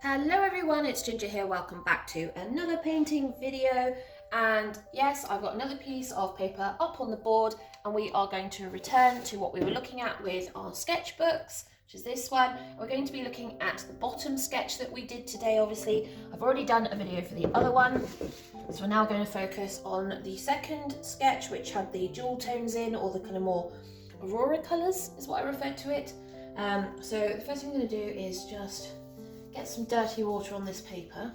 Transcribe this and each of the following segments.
Hello everyone, it's Ginger here. Welcome back to another painting video. And yes, I've got another piece of paper up on the board and we are going to return to what we were looking at with our sketchbooks, which is this one. We're going to be looking at the bottom sketch that we did today. Obviously, I've already done a video for the other one. So we're now going to focus on the second sketch, which had the jewel tones in, or the kind of more aurora colours is what I referred to it. So the first thing I'm going to do is just get some dirty water on this paper,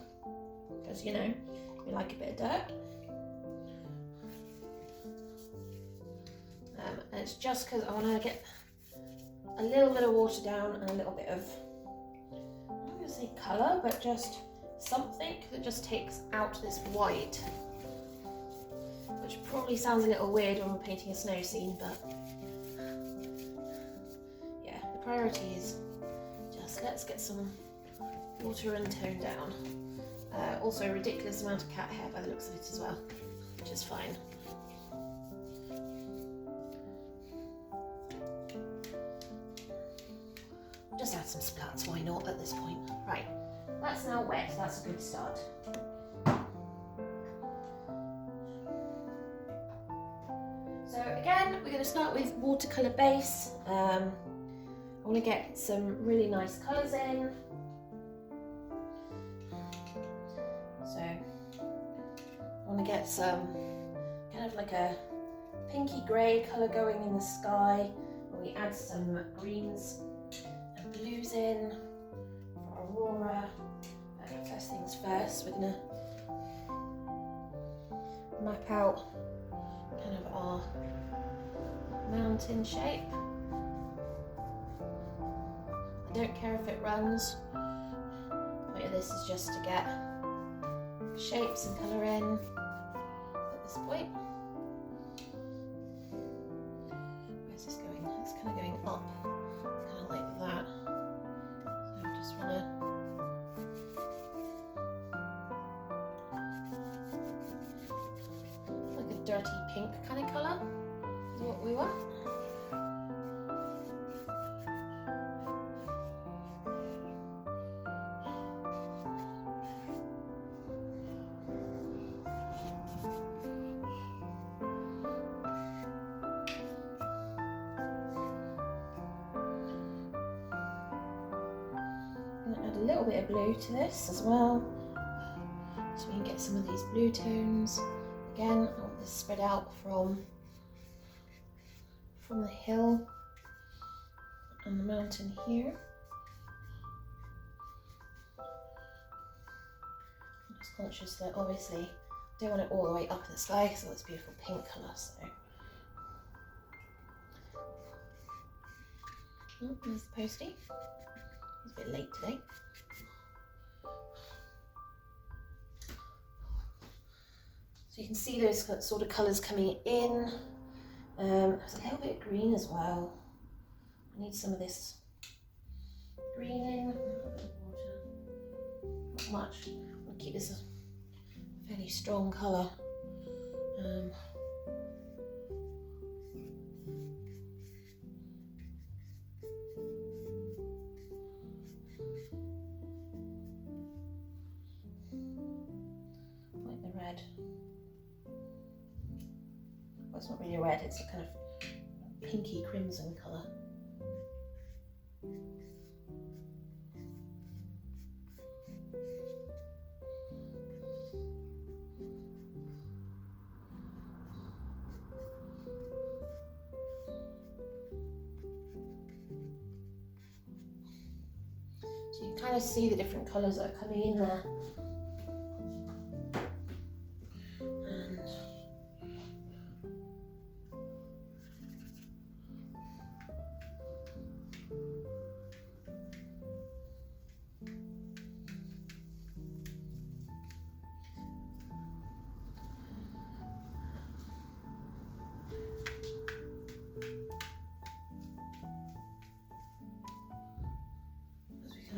because you know, we like a bit of dirt. And it's just because I want to get a little bit of water down and a little bit of, I'm not going to say colour, but just something that just takes out this white, which probably sounds a little weird when we're painting a snow scene, but yeah, the priority is just let's get some water and tone down. Also a ridiculous amount of cat hair by the looks of it as well, which is fine. Just add some splats, why not at this point? Right, that's now wet, that's a good start. So again, we're going to start with watercolour base. I want to get some really nice colours in. So I want to get some kind of like a pinky grey colour going in the sky, and we add some greens and blues in for aurora. First things first, we're going to map out kind of our mountain shape. I don't care if it runs. The point of this is just to get shapes and colour in at this point. Where's this going? It's kind of going up, kind of like that. So I just want to like a dirty pink kind of colour is what we want. Add a little bit of blue to this as well, so we can get some of these blue tones. Again, I want this spread out from the hill and the mountain here. I'm just conscious that obviously I don't want it all the way up in the sky because that's beautiful pink colour. So, oh, there's the postie. He's a bit late today. So you can see those sort of colours coming in. There's a little bit of green as well. I need some of this green in. A little bit of water. Not much. I want to keep this a fairly strong colour. Like the red. Well, it's not really red, it's a kind of pinky crimson colour. So you can kind of see the different colours that are coming in there.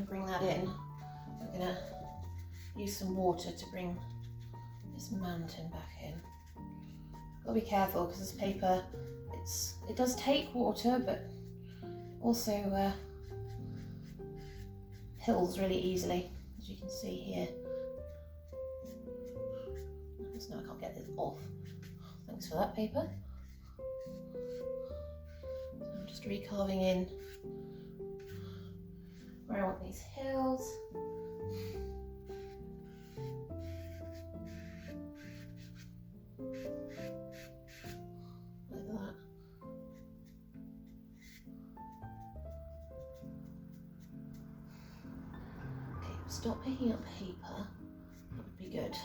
Bring that in, we're going to use some water to bring this mountain back in. Got to be careful because this paper, it does take water, but also pills really easily, which as you can see here. No, I can't get this off. Thanks for that paper. So I'm just recarving in where I want these hills. Like that. Okay, stop picking up paper. That would be good.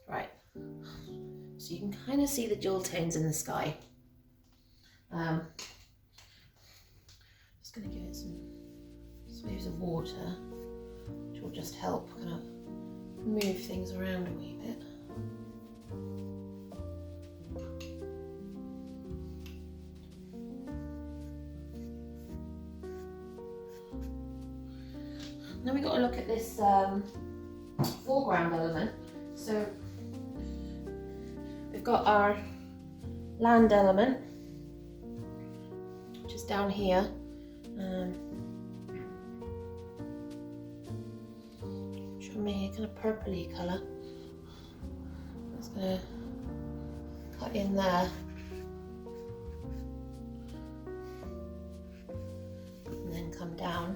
Right, so you can kind of see the jewel tones in the sky. Just going to give it some waves of water, which will just help kind of move things around a wee bit. Then we've got to look at this foreground element. So we've got our land element, which is down here. Which will make a kind of purpley colour. I'm just going to cut in there. And then come down.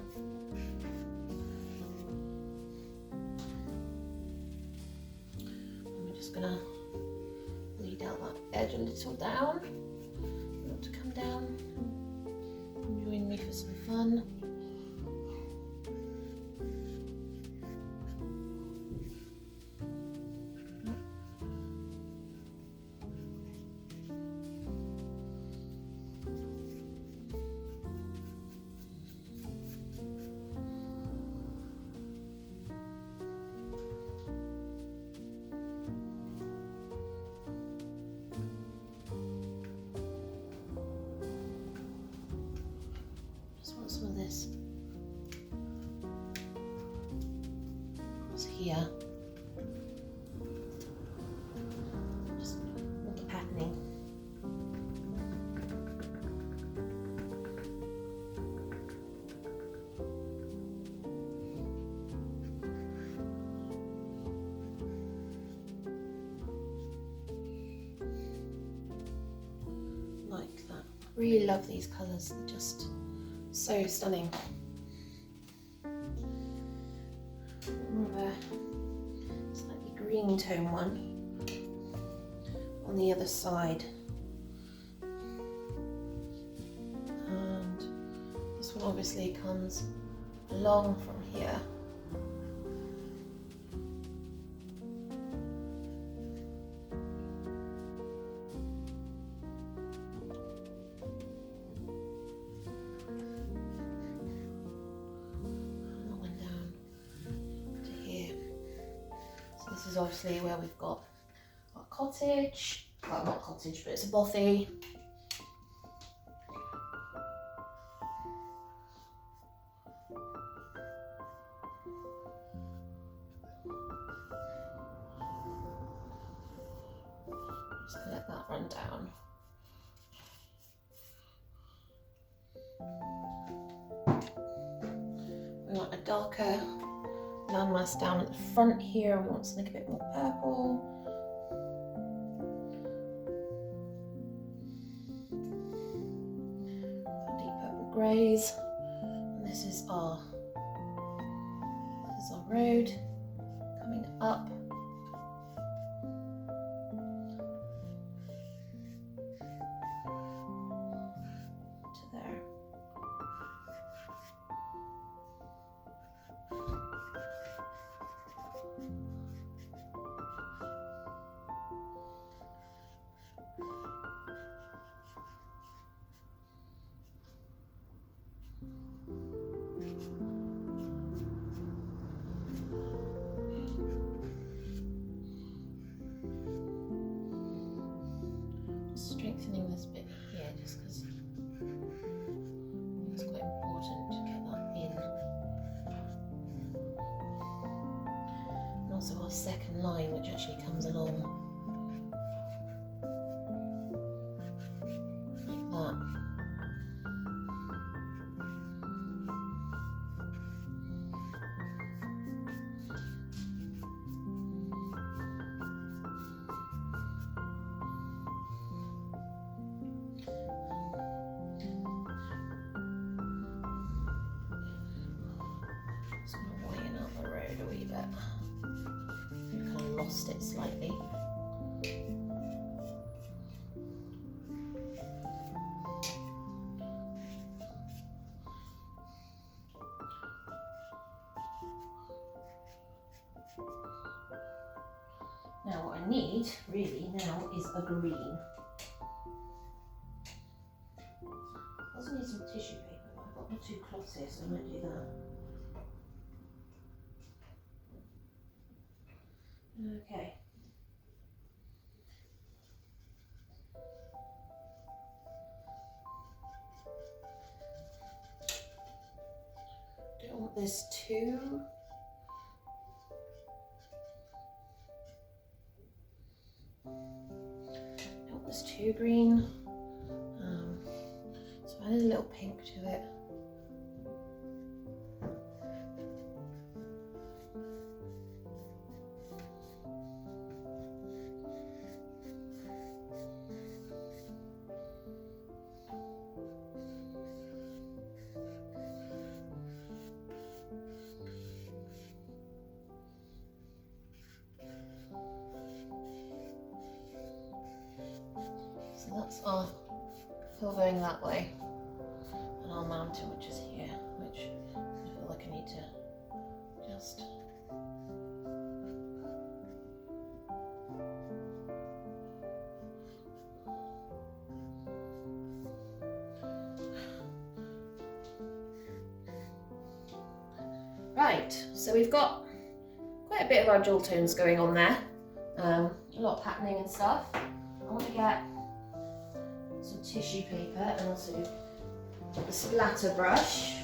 Gonna lead out that edge a little down. You want to come down and join me for some fun. Some of this across here. Just want the patterning. Like that. Really love these colours. They're just so stunning. More of a slightly green tone one on the other side. And this one obviously comes along from here. This is obviously where we've got our cottage, well not cottage, but it's a bothy. Just gonna let that run down. We want a darker landmass down at the front here. We want something a bit more purple. Deep purple greys. And this is our road coming up. To there. Strengthening this bit here just because it's quite important to get that in. And also our second line, which actually comes along like that. embossed it slightly. Now what I need really now is a green. I also need some tissue paper, but I've got my 2 cloths here, so I might do that. Okay. Don't want this too. Don't want this too green. So I add a little pink to it. So that's our hill going that way, and our mountain, which is here, which I feel like I need to just right. So we've got quite a bit of our jewel tones going on there, a lot of patterning and stuff. I want to get some tissue paper and also the splatter brush.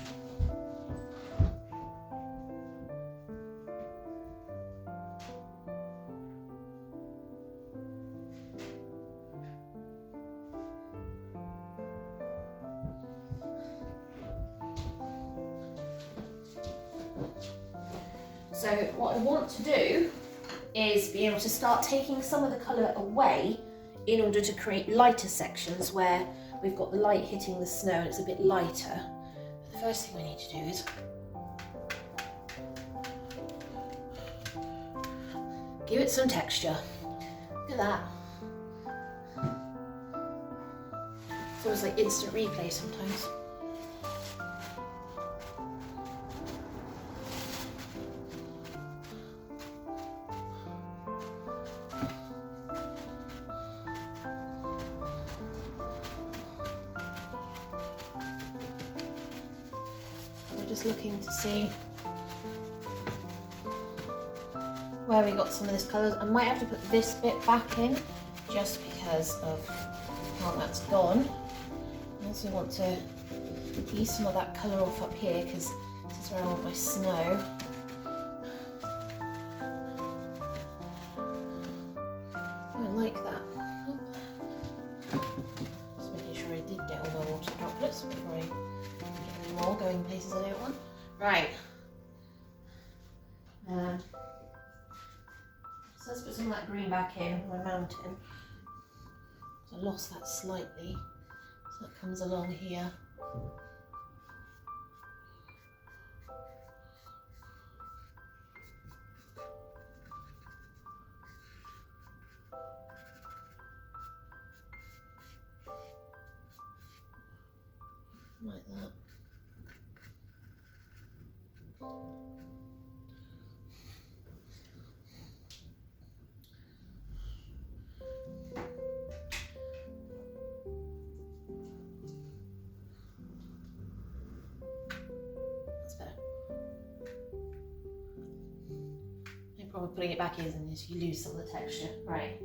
So what I want to do is be able to start taking some of the colour away in order to create lighter sections where we've got the light hitting the snow and it's a bit lighter. But the first thing we need to do is give it some texture. Look at that. It's almost like instant replay sometimes. Just looking to see where we got some of this colour. I might have to put this bit back in just because of how that's gone. I also want to ease some of that colour off up here because this is where I want my snow. I like that. Just making sure I did get all my water droplets before I more going places I don't want. Right. So let's put some of that green back in my mountain. So I lost that slightly. So that comes along here. Like that. That's better. The problem with putting it back in is you lose some of the texture. Right.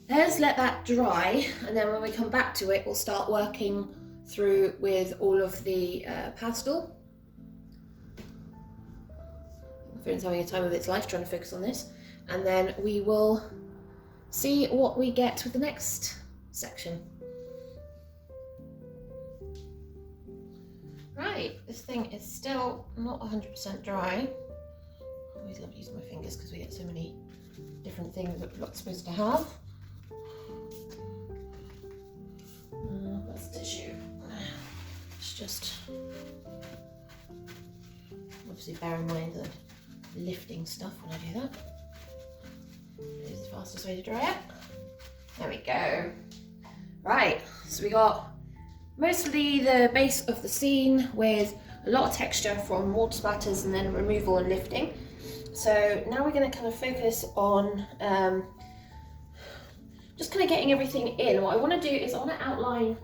Let's let that dry, and then when we come back to it, we'll start working through with all of the pastel. My phone's having a time of its life trying to focus on this, and then we will see what we get with the next section. Right, this thing is still not 100% dry. I always love using my fingers because we get so many different things that we're not supposed to have. That's tissue. It's just obviously bear in mind that lifting stuff when I do that. Is the fastest way to dry it. There we go. Right, so we got mostly the base of the scene with a lot of texture from water splatters and then removal and lifting. So now we're going to kind of focus on just kind of getting everything in. What I want to do is I want to outline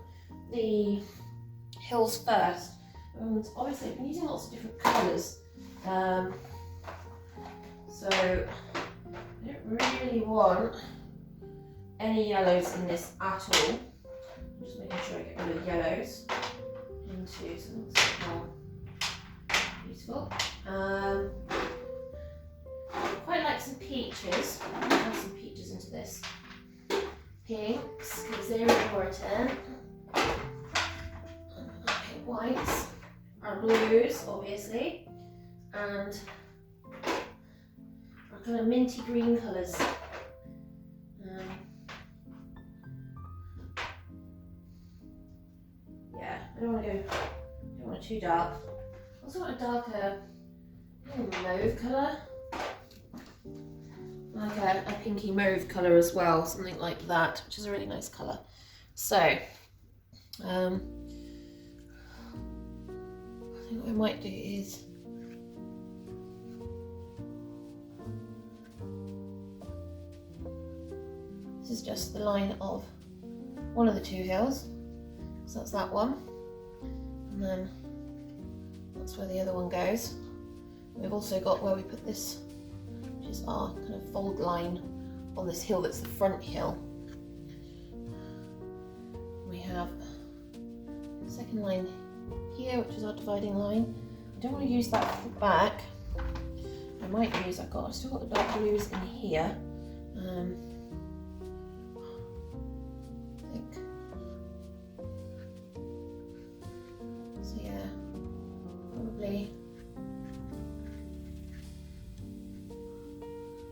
the hills first. And obviously I've been using lots of different colours. So I don't really want any yellows in this at all. I'm just making sure I get rid of yellows into something more beautiful. Quite like some peaches. I'm going to add some peaches into this. Pinks, because they're important. Pink whites. Our blues, obviously. And our kind of minty green colours. Yeah, I don't want it too dark. I also want a darker mauve colour. Like a pinky mauve colour as well, something like that, which is a really nice colour. So, I think what I might do is this is just the line of one of the two hills, so that's that one, and then that's where the other one goes. We've also got where we put this, which is our kind of fold line on this hill that's the front hill. We have the second line here, which is our dividing line. I don't want to use that for the back. I might use, I've still got the dark blues in here. I think. So yeah, probably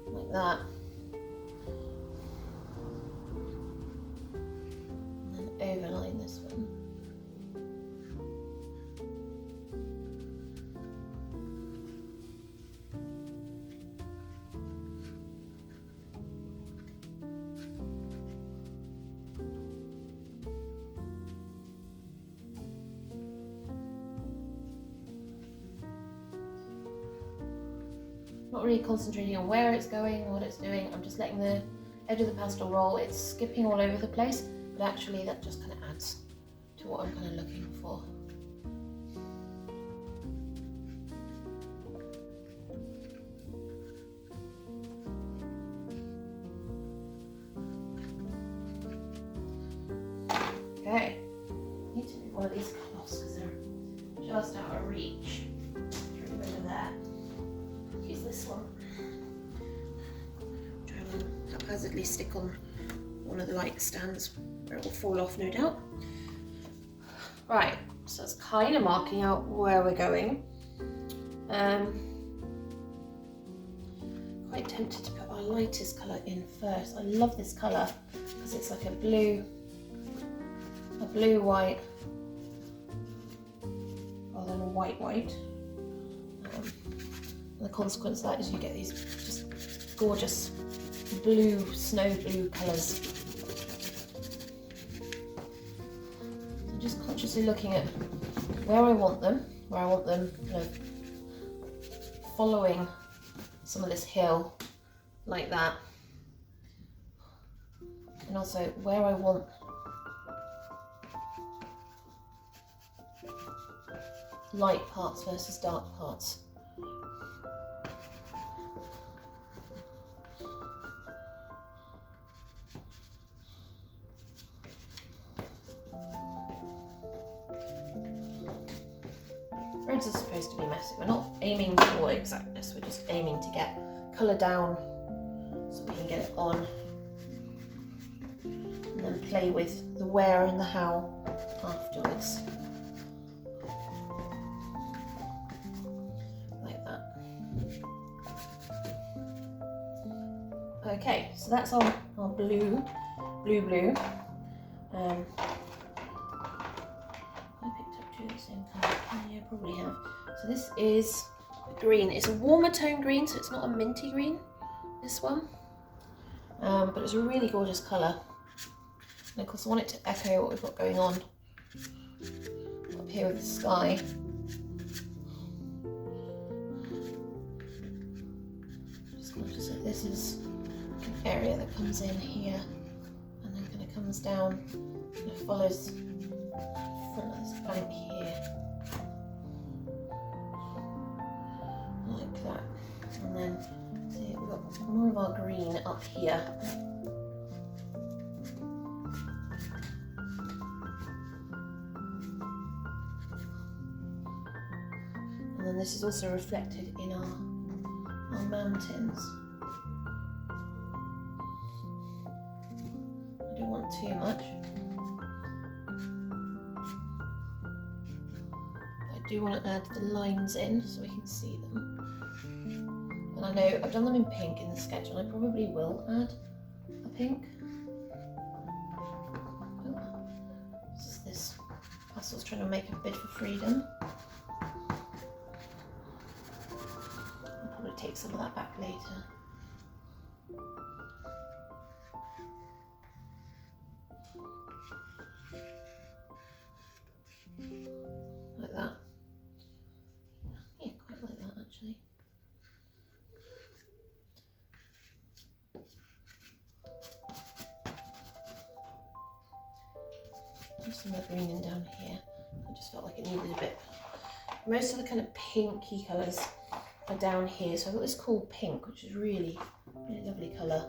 like that. And then overline this one. Not really concentrating on where it's going, what it's doing. I'm just letting the edge of the pastel roll. It's skipping all over the place, but actually that just kind of adds to what I'm kind of looking for. Okay, I need to do one of these cloths because they're just out of reach. Get rid of that. Use this one. Try and haphazardly stick on one of the light stands where it will fall off, no doubt. Right, so it's kind of marking out where we're going. Quite tempted to put our lightest colour in first. I love this colour because it's like a blue white rather than a white. And the consequence of that is you get these just gorgeous blue, snow blue colours. So just consciously looking at where I want them kind of following some of this hill like that. And also where I want light parts versus dark parts. Reds are supposed to be messy. We're not aiming for exactness, we're just aiming to get colour down so we can get it on. And then play with the where and the how afterwards. Like that. Okay, so that's our blue. I picked up two of the same colour. Yeah, probably have. So this is green. It's a warmer tone green, so it's not a minty green, this one. but it's a really gorgeous colour. And of course I want it to echo what we've got going on up here with the sky. Just conscious that this is an area that comes in here and then kind of comes down and it follows the front of this bank here. Like that. And then see, we've got more of our green up here. And then this is also reflected in our mountains. I don't want too much. I do want to add the lines in so we can see them. And I know I've done them in pink in the sketch and I probably will add a pink. This Pastel's trying to make a bid for freedom. Take some of that back later. Like that. Yeah, quite like that actually. Just some more green in down here. I just felt like it needed a bit. Most of the kind of pinky colours are down here, so I've got this cool pink, which is really, really lovely colour.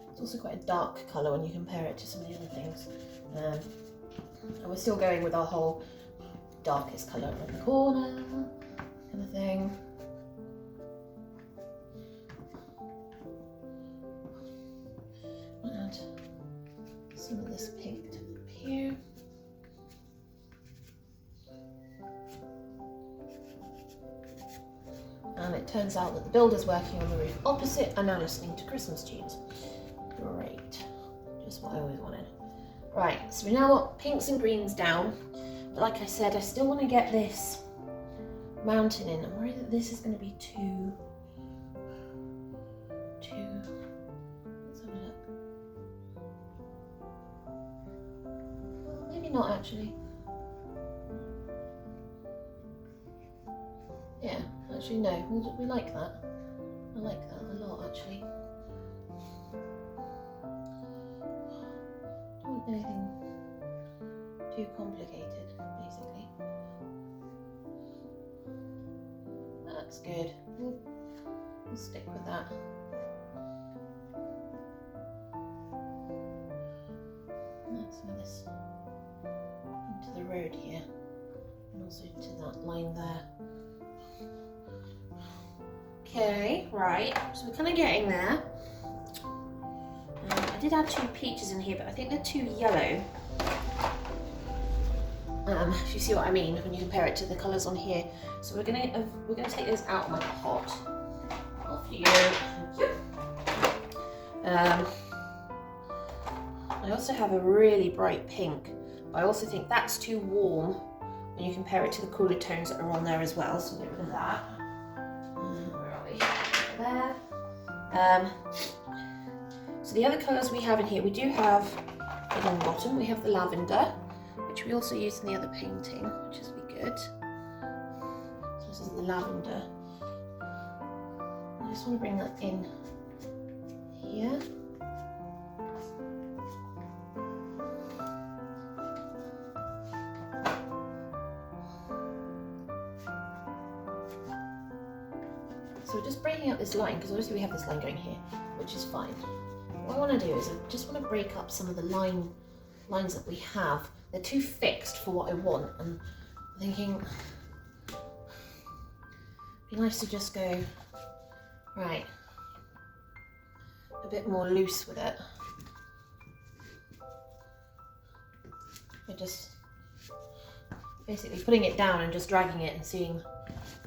It's also quite a dark colour when you compare it to some of the other things. And we're still going with our whole darkest colour in the corner kind of thing. I'll add some of this pink up here. And it turns out that the builder's working on the roof opposite and now listening to Christmas tunes. Great. Just what I always wanted. Right, so we now got pinks and greens down. But like I said, I still want to get this mountain in. I'm worried that this is going to be too... Let's have a look. Well, maybe not actually. Yeah. Actually, no, we like that. I like that a lot, actually. Don't want anything too complicated, basically. That's good. We'll stick with that. Add some of this into the road here, and also to that line there. Okay, right, so we're kind of getting there. I did add 2 peaches in here, but I think they're too yellow. If you see what I mean when you compare it to the colours on here. So we're gonna take those out of my pot. Off you go. I also have a really bright pink, but I also think that's too warm when you compare it to the cooler tones that are on there as well. So get rid of that. There. So the other colours we have in here, we do have on the bottom, we have the lavender, which we also used in the other painting, which is really good. So this is the lavender. I just want to bring that in here. So we're just breaking up this line, because obviously we have this line going here, which is fine. What I want to do is I just want to break up some of the lines that we have. They're too fixed for what I want, and I'm thinking it'd be nice to just go, right, a bit more loose with it. We're just basically putting it down and just dragging it and seeing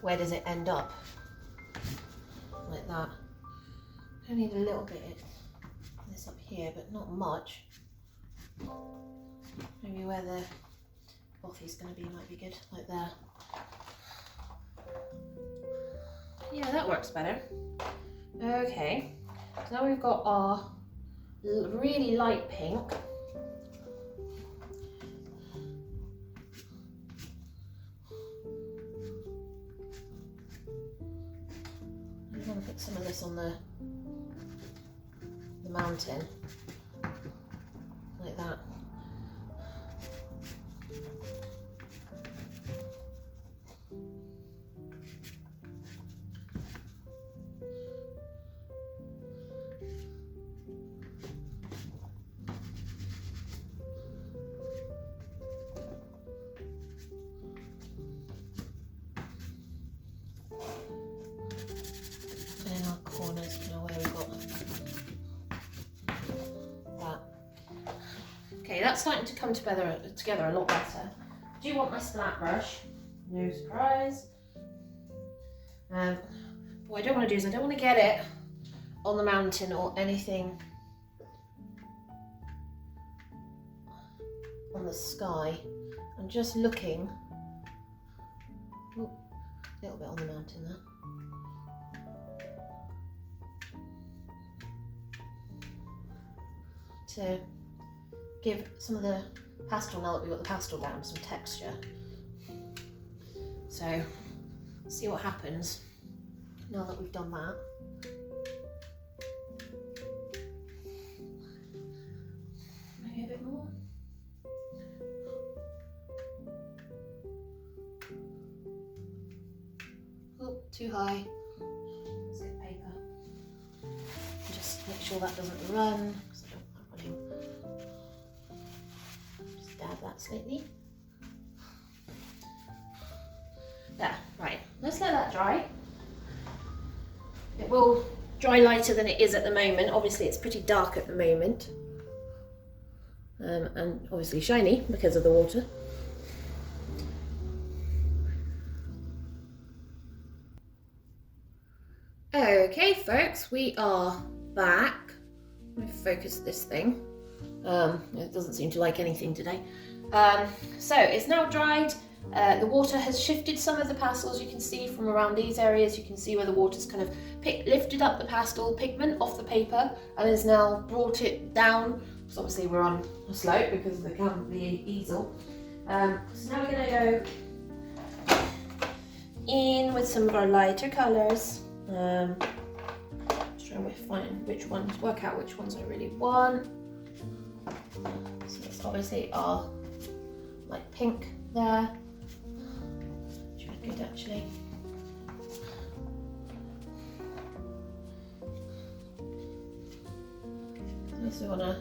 where does it end up. Like that. I need a little bit of this up here, but not much. Maybe where the bothy's going to be might be good, like there. Yeah, that works better. Okay, so now we've got our really light pink. I'm going to put some of this on the mountain, like that. And our corners, you know, where we've got that. Okay, that's starting to come together a lot better. Do you want my splat brush? No surprise. What I don't want to do is I don't want to get it on the mountain or anything on the sky. I'm just looking. Ooh, a little bit on the mountain there. To give some of the pastel, now that we've got the pastel down, some texture. So, see what happens now that we've done that. Maybe a bit more. Oh, too high. Zip paper. Just make sure that doesn't run. Just dab that slightly. There, right. Let's let that dry. It will dry lighter than it is at the moment. Obviously, it's pretty dark at the moment. And obviously shiny because of the water. Okay, folks, we are back. Let me focus this thing. It doesn't seem to like anything today. So it's now dried. The water has shifted some of the pastels. You can see from around these areas, you can see where the water's kind of lifted up the pastel pigment off the paper and has now brought it down. So obviously we're on a slope because of the easel. So now we're going to go in with some of our lighter colours. Trying to find which ones, work out which ones I really want. So it's obviously our light pink there. Which would be good actually. So we want to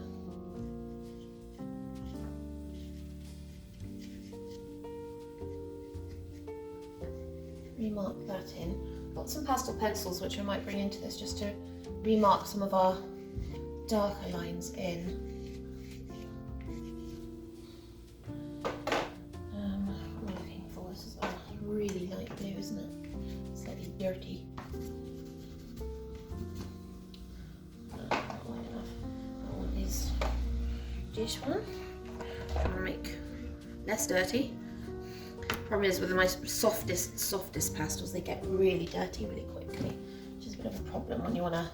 remark that in. Got some pastel pencils which I might bring into this just to remark some of our darker lines in. What am I looking for? This is a really light blue, isn't it? Slightly dirty. Not light enough. I want this one. I'm going to make less dirty. Problem is with my softest pastels, they get really dirty really quickly, which is a bit of a problem when you want to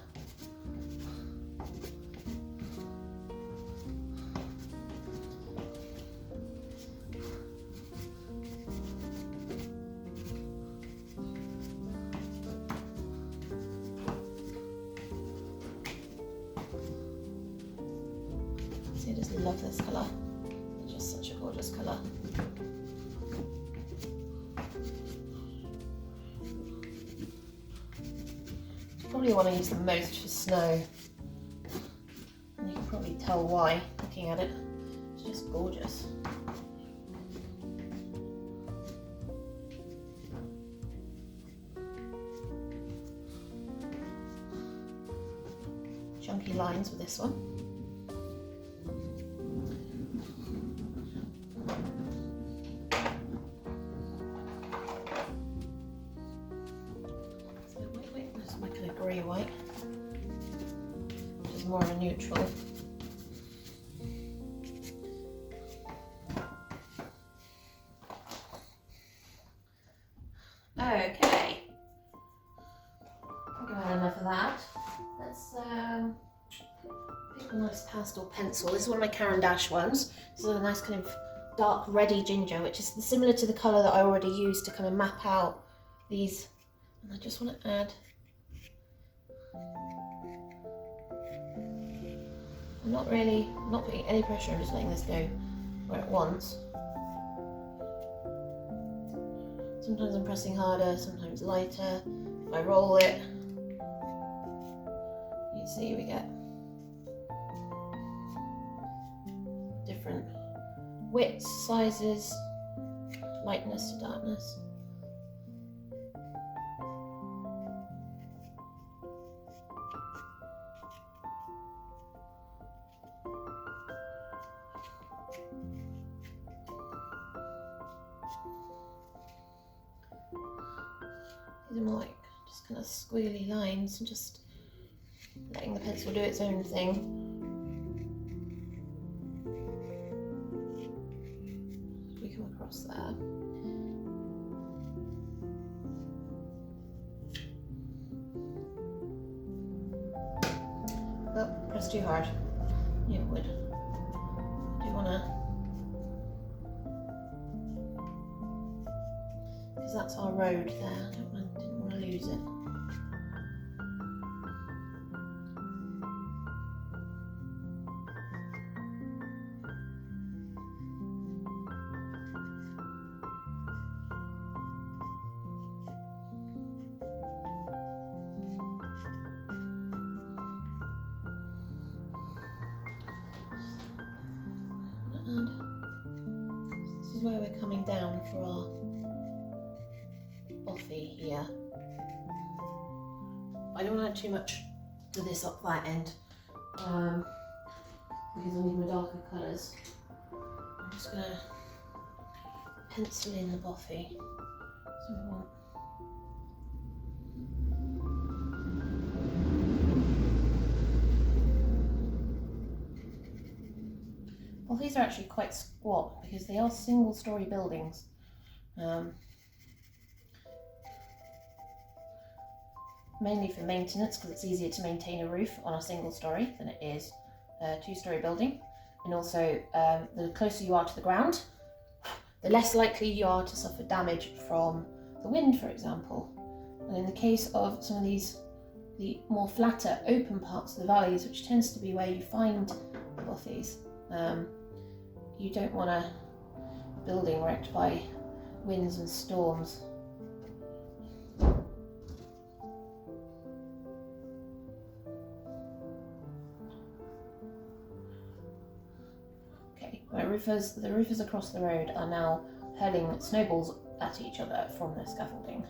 see. I just love this colour. It's just such a gorgeous colour. Probably want to use the most for snow, and you can probably tell why looking at it. It's just gorgeous. Chunky lines with this one. Grey white, which is more of a neutral. Okay, that, let's pick a nice pastel pencil. This is one of my Caran d'Ache ones. This is a nice kind of dark reddy ginger, which is similar to the colour that I already used to kind of map out these. And I just want to add, I'm not putting any pressure, I'm just letting this go where it wants. Sometimes I'm pressing harder, sometimes lighter. If I roll it, you see we get different widths, sizes, lightness to darkness. These are more like just kind of squiggly lines and just letting the pencil do its own thing. We come across there. Oh, press too hard. Yeah, it would. I do want to, because that's our road there. Didn't want to lose it. And this is where we're coming down for our bothy here. I don't want to add too much to this up that end because I need my darker colours. I'm just going to pencil in the bothy. So we want bothies are actually quite squat because they are single-storey buildings. Mainly for maintenance, because it's easier to maintain a roof on a single story than it is a two-storey building. And also, the closer you are to the ground, the less likely you are to suffer damage from the wind, for example. And in the case of some of these, the more flatter, open parts of the valleys, which tends to be where you find the bothies, you don't want a building wrecked by winds and storms. The roofers across the road are now hurling snowballs at each other from their scaffolding.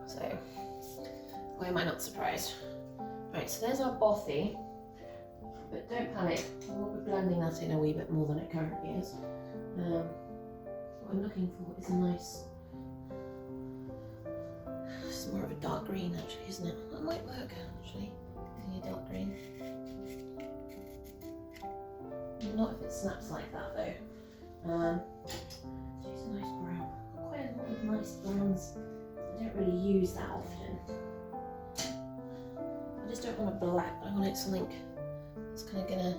So, why am I not surprised? Right, so there's our bothy, but don't panic, we'll be blending that in a wee bit more than it currently is. What I'm looking for is a nice, it's more of a dark green actually, isn't it? That might work actually, using a dark green. Not if it snaps like that though. Choose a nice brown. Quite a lot of nice browns. I don't really use that often. I just don't want a black, but I want it something that's kind of gonna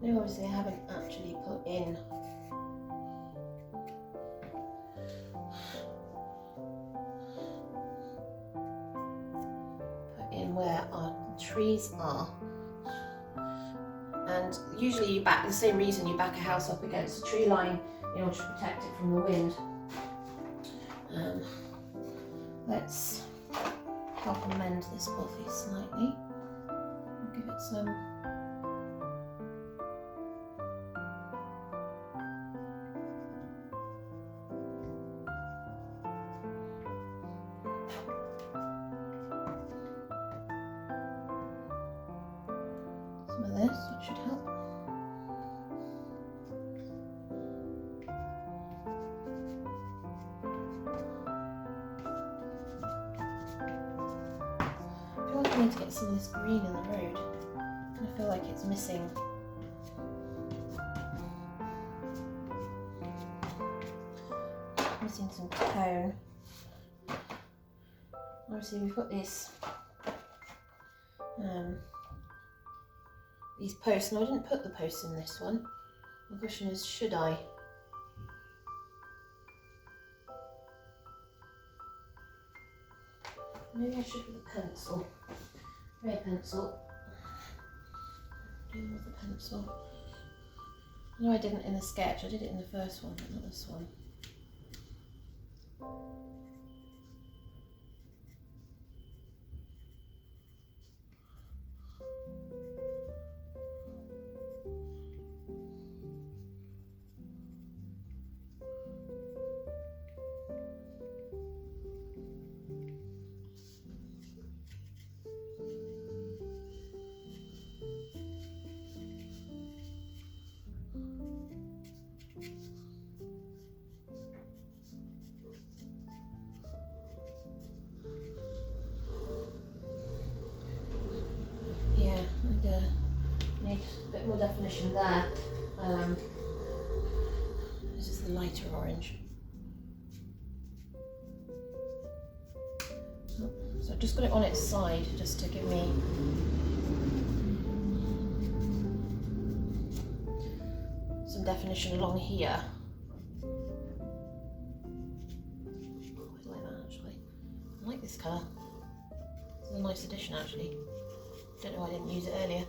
no, obviously I haven't actually put in where our trees are. And usually you back, the same reason you back a house up against a tree line in order to protect it from the wind. Let's help amend this bothy slightly. I'll give it some of this, which should help. I need to get some of this green in the road. I feel like it's missing. Missing some tone. Obviously we've got these posts, and I didn't put the posts in this one. The question is, should I? Maybe I should with a pencil. Red pencil. Do with the pencil. No, I didn't in the sketch. I did it in the first one, but not this one. Need a bit more definition there. This is the lighter orange. So I've just got it on its side just to give me some definition along here. I like that actually. I like this colour. It's a nice addition actually. Don't know why I didn't use it earlier.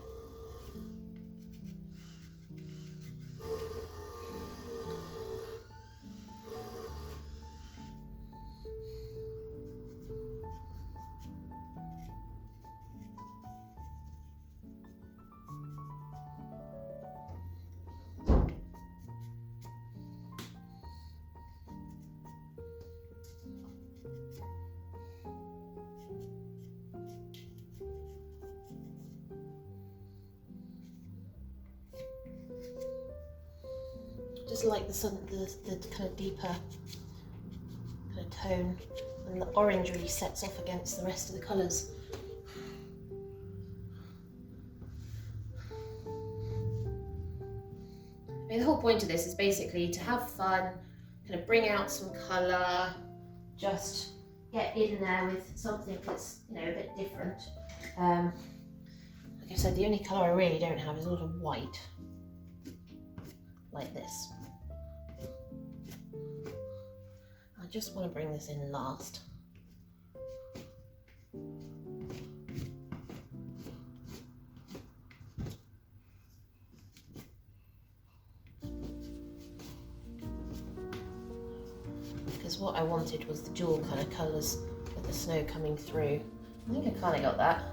Just like the kind of deeper kind of tone, and the orange really sets off against the rest of the colours. I mean, the whole point of this is basically to have fun, kind of bring out some colour, just get in there with something that's, you know, a bit different. Like I said, the only colour I really don't have is a lot of white, like this. I just want to bring this in last. Because what I wanted was the dual kind of colours with the snow coming through. I think I kind of got that.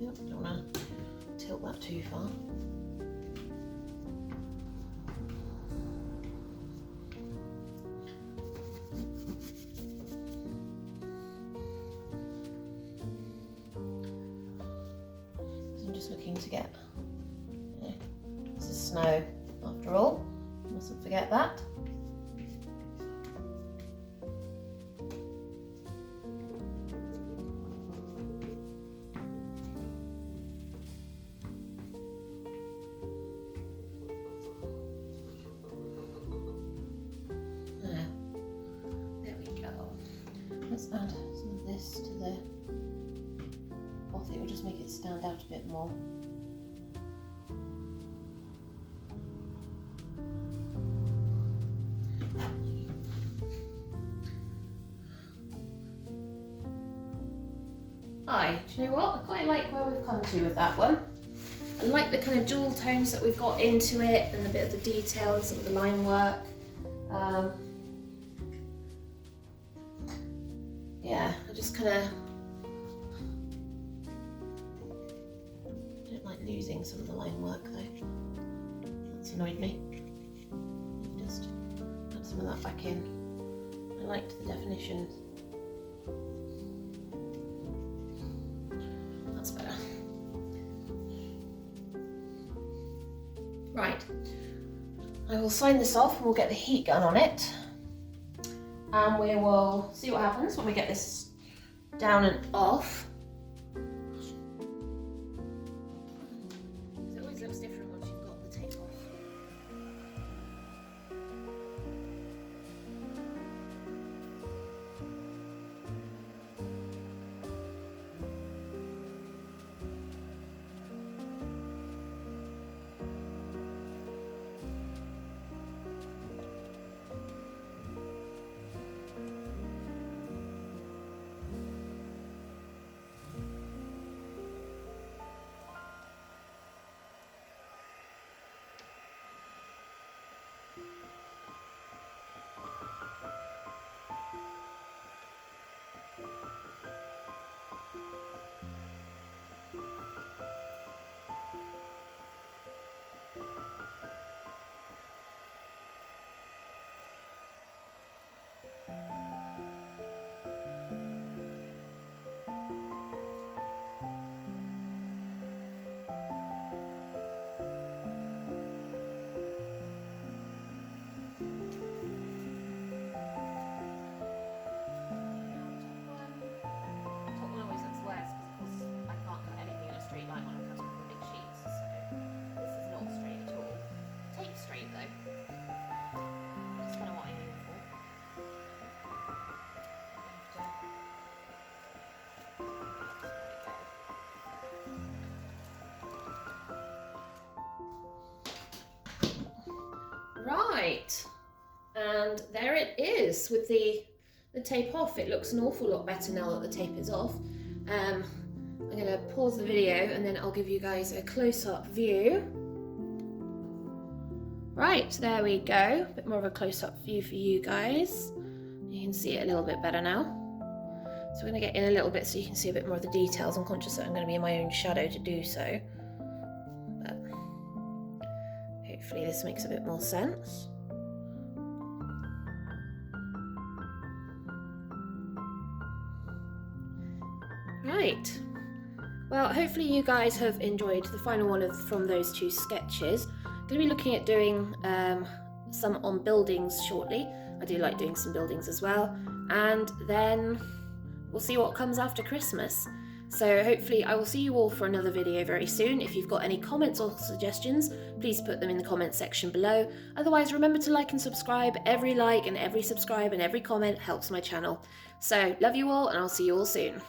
Yep, don't want to tilt that too far. I'm just looking to get, yeah, this is snow after all, mustn't forget that. Let's add some of this to the, I think it will just make it stand out a bit more. Hi, do you know what? I quite like where we've come to with that one. I like the kind of dual tones that we've got into it and a bit of the details of the line work. Yeah, I just kind of don't like losing some of the line work though. That's annoyed me. Just add some of that back in. I liked the definitions. That's better. Right, I will sign this off and we'll get the heat gun on it. And we will see what happens when we get this down and off. It always looks different once you've got the tape off. Right, and there it is with the tape off. It looks an awful lot better now that the tape is off. I'm going to pause the video and then I'll give you guys a close-up view. Right, there we go. A bit more of a close-up view for you guys. You can see it a little bit better now. So we're going to get in a little bit so you can see a bit more of the details. I'm conscious that I'm going to be in my own shadow to do so. But hopefully this makes a bit more sense. Right, well hopefully you guys have enjoyed the final one from those two sketches. I'm going to be looking at doing some on buildings shortly. I do like doing some buildings as well, and then we'll see what comes after Christmas. So hopefully I will see you all for another video very soon. If you've got any comments or suggestions, please put them in the comment section below. Otherwise, remember to like and subscribe. Every like and every subscribe and every comment helps my channel. So love you all, and I'll see you all soon.